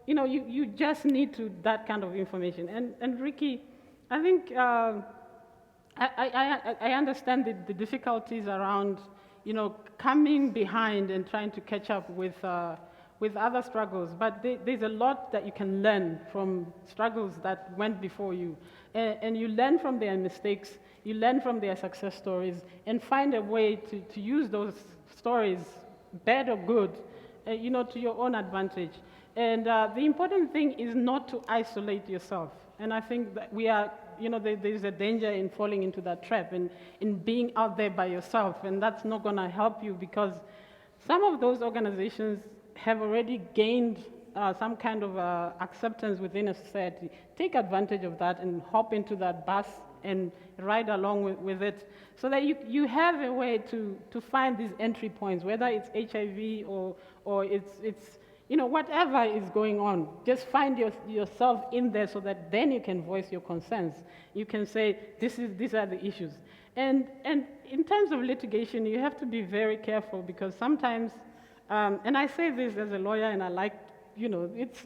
you just need that kind of information. And Ricky, I think I understand the difficulties around, coming behind and trying to catch up with other struggles. But there's a lot that you can learn from struggles that went before you, and you learn from their mistakes, you learn from their success stories, and find a way to use those stories, bad or good, to your own advantage. And the important thing is not to isolate yourself. And I think that we are, there's a danger in falling into that trap and in being out there by yourself. And that's not going to help you, because some of those organizations have already gained some kind of acceptance within a society. Take advantage of that and hop into that bus and ride along with it, so that you have a way to find these entry points, whether it's HIV or it's whatever is going on. Just find yourself in there, so that then you can voice your concerns. You can say, these are the issues. And in terms of litigation, you have to be very careful, because sometimes, and I say this as a lawyer, and I like, it's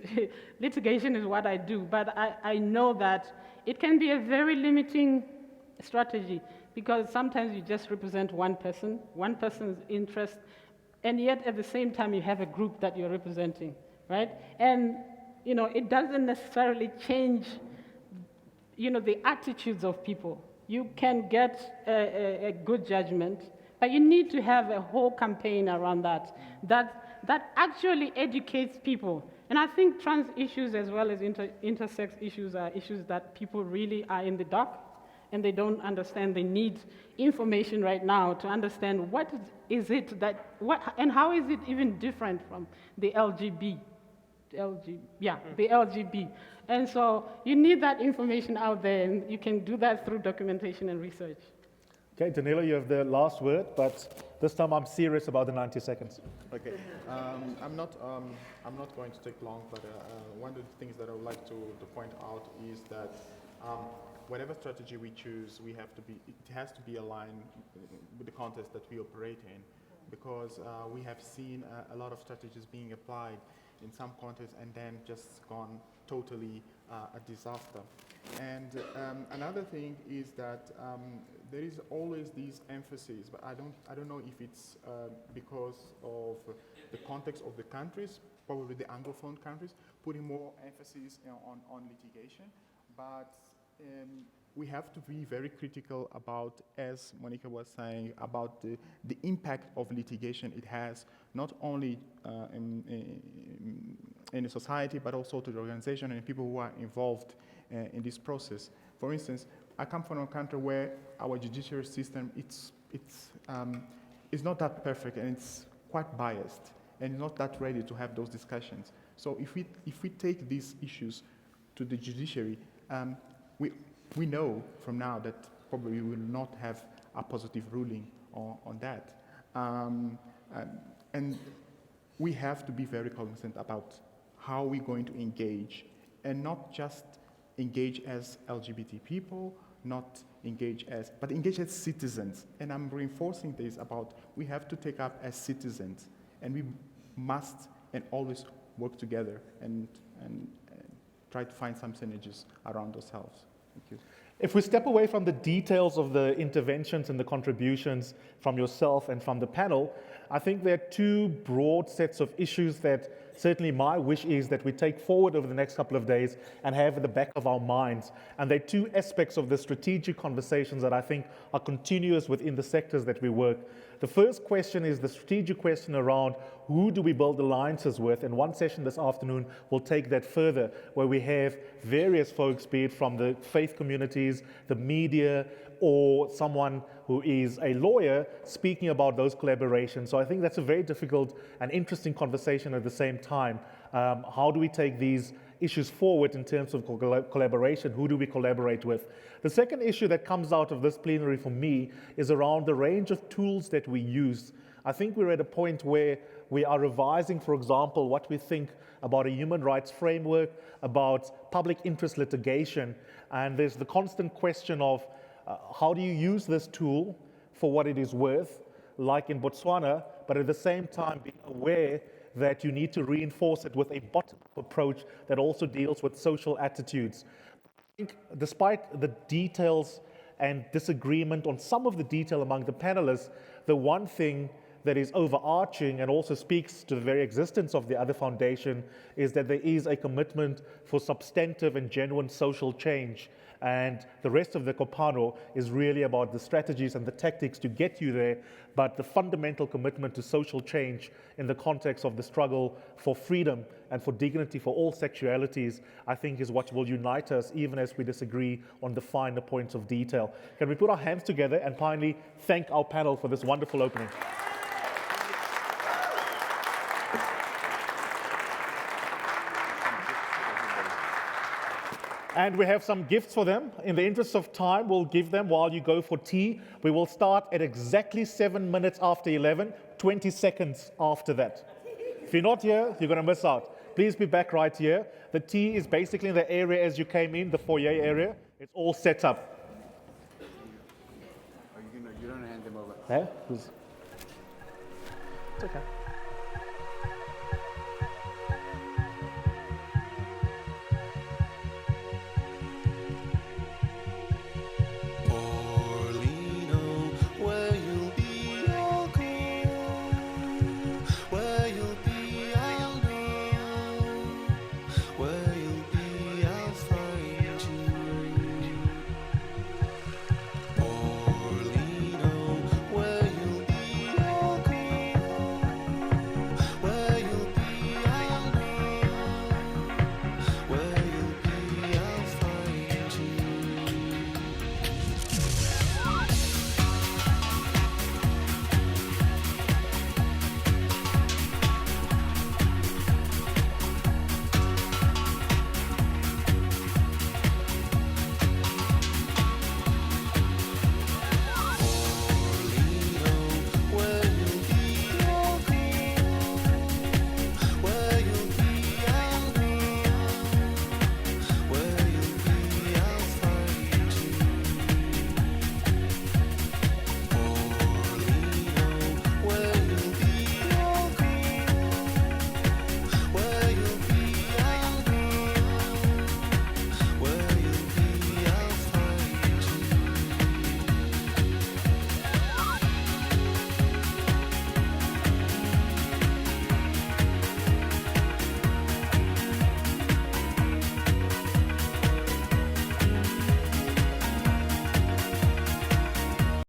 litigation is what I do, but I know that it can be a very limiting strategy, because sometimes you just represent one person's interest, and yet at the same time you have a group that you're representing, right? And it doesn't necessarily change the attitudes of people. You can get a good judgment, but you need to have a whole campaign around that actually educates people. And I think trans issues as well as intersex issues are issues that people really are in the dark, and they don't understand. They need information right now to understand what is it and how is it even different from the the LGB. And so you need that information out there, and you can do that through documentation and research. Okay, Danilo, you have the last word, but this time I'm serious about the 90 seconds. Okay, I'm not going to take long, but one of the things that I would like to point out is that whatever strategy we choose, it has to be aligned with the context that we operate in, because we have seen a lot of strategies being applied in some contexts and then just gone totally a disaster. And another thing is that there is always this emphasis, but I don't know if it's because of the context of the countries, probably the Anglophone countries, putting more emphasis on litigation. But we have to be very critical about, as Monica was saying, about the impact of litigation it has, not only in a society, but also to the organization and people who are involved in this process. For instance, I come from a country where our judiciary system it's not that perfect, and it's quite biased, and not that ready to have those discussions. So if we take these issues to the judiciary, we know from now that probably we will not have a positive ruling on that. And we have to be very cognizant about how we're going to engage, and not just engage as LGBT people, not engage but engage as citizens. And I'm reinforcing this about we have to take up as citizens, and we must and always work together and try to find some synergies around ourselves. Thank you. If we step away from the details of the interventions and the contributions from yourself and from the panel, I think there are two broad sets of issues that certainly my wish is that we take forward over the next couple of days and have at the back of our minds. And there are two aspects of the strategic conversations that I think are continuous within the sectors that we work. The first question is the strategic question around who do we build alliances with, and one session this afternoon will take that further, where we have various folks, be it from the faith communities, the media, or someone who is a lawyer speaking about those collaborations. So I think that's a very difficult and interesting conversation at the same time. How do we take these issues forward in terms of collaboration? Who do we collaborate with? The second issue that comes out of this plenary for me is around the range of tools that we use. I think we're at a point where we are revising, for example, what we think about a human rights framework, about public interest litigation, and there's the constant question of how do you use this tool for what it is worth, like in Botswana, but at the same time be aware that you need to reinforce it with a bottom-up approach that also deals with social attitudes. I think despite the details and disagreement on some of the detail among the panelists, the one thing that is overarching and also speaks to the very existence of the other foundation is that there is a commitment for substantive and genuine social change. And the rest of the Kopano is really about the strategies and the tactics to get you there, but the fundamental commitment to social change in the context of the struggle for freedom and for dignity for all sexualities, I think is what will unite us even as we disagree on the finer points of detail. Can we put our hands together and finally thank our panel for this wonderful opening? And we have some gifts for them. In the interest of time, we'll give them while you go for tea. We will start at exactly 7 minutes after 11, 20 seconds after that. If you're not here, you're going to miss out. Please be back right here. The tea is basically in the area as you came in, the foyer area. It's all set up. You don't hand them over. Yeah? It's okay.